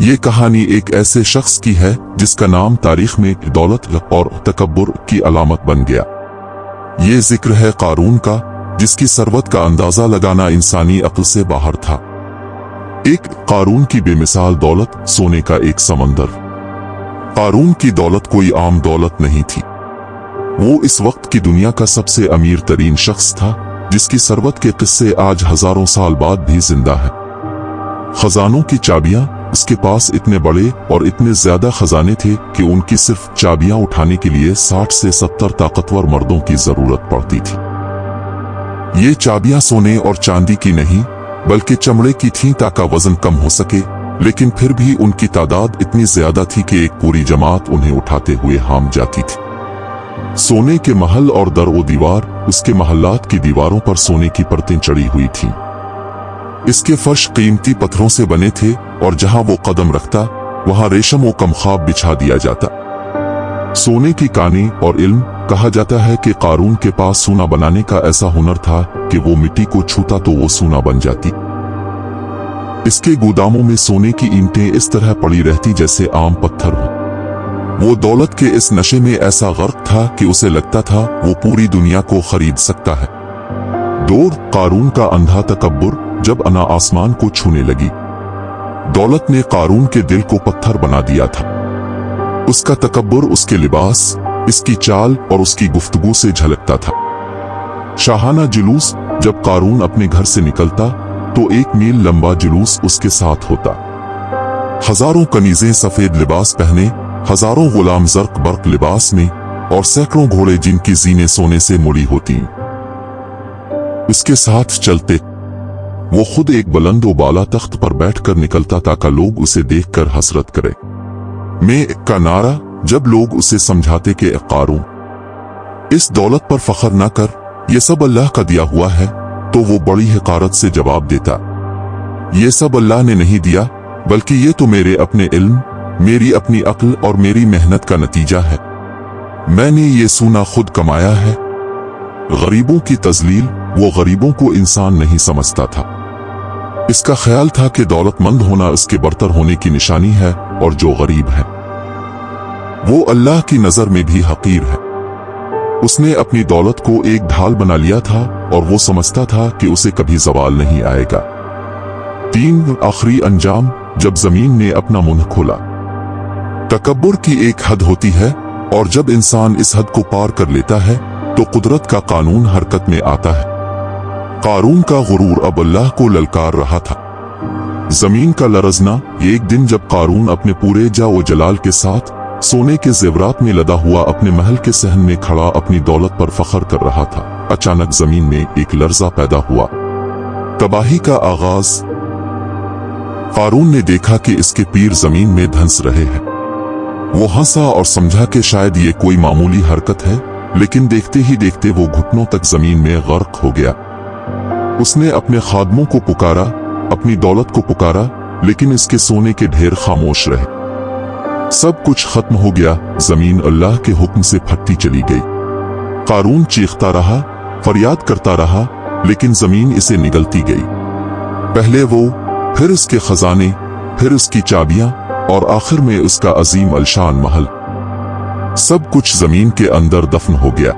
ये कहानी एक ऐसे शख्स की है जिसका नाम तारीख में दौलत और तकब्बुर की अलामत बन गया। ये जिक्र है कारून का, जिसकी सरवत का अंदाजा लगाना इंसानी अक्ल से बाहर था। एक कारून की बेमिसाल दौलत, सोने का एक समंदर। कारून की दौलत कोई आम दौलत नहीं थी। वो इस वक्त की दुनिया का सबसे अमीर तरीन शख्स था, जिसकी सरवत के किस्से आज हजारों साल बाद भी जिंदा है। खजानों की चाबियां, उसके पास इतने बड़े और इतने ज्यादा खजाने थे कि उनकी सिर्फ चाबियां उठाने के लिए 60 से 70 ताकतवर मर्दों की जरूरत पड़ती थी। ये चाबियां सोने और चांदी की नहीं बल्कि चमड़े की थीं ताकि वजन कम हो सके, लेकिन फिर भी उनकी तादाद इतनी ज्यादा थी कि एक पूरी जमात उन्हें उठाते हुए हाम जाती थी। सोने के महल और दर व दीवार, उसके महल्लात की दीवारों पर सोने की परतें चढ़ी हुई थीं। इसके फर्श कीमती पत्थरों से बने थे और जहां वो कदम रखता वहां रेशम व कमखाब बिछा दिया जाता। सोने की कानी और इल्म, कहा जाता है कि कारून के पास सोना बनाने का ऐसा हुनर था कि वो मिट्टी को छूता तो वो सोना बन जाती। इसके गोदामों में सोने की ईंटें इस तरह पड़ी रहती जैसे आम पत्थर हो। वो दौलत के इस नशे में ऐसा गर्क था कि उसे लगता था वो पूरी दुनिया को खरीद सकता है। दौर कारून का अंधा तकब्बुर जब अना आसमान को छूने लगी। दौलत ने कारून के दिल को पत्थर बना दिया था। उसका तकब्बुर उसके लिबास, इसकी चाल और उसकी गुफ्तगू से झलकता था। शाहाना जुलूस, जब कारून अपने घर से निकलता तो 1 मील लंबा जुलूस उसके साथ होता। हजारों कनीजें सफेद लिबास पहने, हजारों गुलाम जर्क बर्क लिबास में, और सैकड़ों घोड़े जिनकी जीनें सोने से मुड़ी होती उसके साथ चलते। वो खुद एक बुलंद व बाला तख्त पर बैठकर निकलता ताकि लोग उसे देखकर हसरत करें। मैं का नारा, जब लोग उसे समझाते कि कारून, इस दौलत पर फख्र न कर, ये सब अल्लाह का दिया हुआ है, तो वो बड़ी हकारत से जवाब देता, ये सब अल्लाह ने नहीं दिया, बल्कि ये तो मेरे अपने इल्म, मेरी अपनी अक्ल और मेरी मेहनत का नतीजा है। मैंने ये सोना खुद कमाया है। गरीबों की तजलील, वो गरीबों को इंसान नहीं समझता था। इसका ख्याल था कि दौलतमंद होना उसके बरतर होने की निशानी है, और जो गरीब है वो अल्लाह की नजर में भी हकीर है। उसने अपनी दौलत को एक ढाल बना लिया था और वो समझता था कि उसे कभी ज़वाल नहीं आएगा। 3 आखिरी अंजाम, जब जमीन ने अपना मुंह खोला। तकब्बुर की एक हद होती है, और जब इंसान इस हद को पार कर लेता है तो कुदरत का कानून हरकत में आता है। कारून का गुरूर अब अल्लाह को ललकार रहा था। जमीन का लरजना, एक दिन जब कारून अपने पूरे जाओ जलाल के साथ सोने के जेवरात में लदा हुआ अपने महल के सहन में खड़ा अपनी दौलत पर फख्र कर रहा था, अचानक जमीन में एक लर्जा पैदा हुआ। तबाही का आगाज। कारून ने देखा कि इसके पीर जमीन में धंस रहे हैं। वो हंसा और समझा कि शायद ये कोई मामूली हरकत है, लेकिन देखते ही देखते वो घुटनों तक जमीन में गर्क हो गया। उसने अपने खादमों को पुकारा, अपनी दौलत को पुकारा, लेकिन इसके सोने के ढेर खामोश रहे। सब कुछ खत्म हो गया। जमीन अल्लाह के हुक्म से फटती चली गई। कारून चीखता रहा, फरियाद करता रहा, लेकिन जमीन इसे निगलती गई। पहले वो, फिर उसके खजाने, फिर उसकी चाबियां, और आखिर में उसका अजीम अलशान महल। सब कुछ जमीन के अंदर दफन हो गया।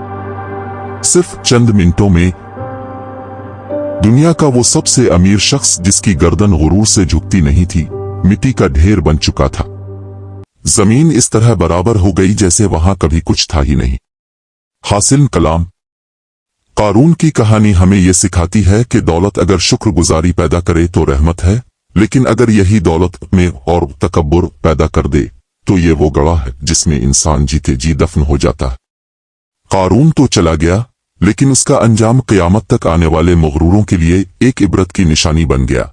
सिर्फ चंद मिनटों में दुनिया का वो सबसे अमीर शख्स, जिसकी गर्दन गुरूर से झुकती नहीं थी, मिट्टी का ढेर बन चुका था। जमीन इस तरह बराबर हो गई जैसे वहां कभी कुछ था ही नहीं। हासिल कलाम। कारून की कहानी हमें यह सिखाती है कि दौलत अगर शुक्रगुजारी पैदा करे तो रहमत है, लेकिन अगर यही दौलत में और तकब्बुर पैदा कर दे तो ये वो गड़ा है जिसमें इंसान जीते जी दफन हो जाता है। कारून तो चला गया, लेकिन उसका अंजाम क़यामत तक आने वाले मगरूरों के लिए एक इबरत की निशानी बन गया।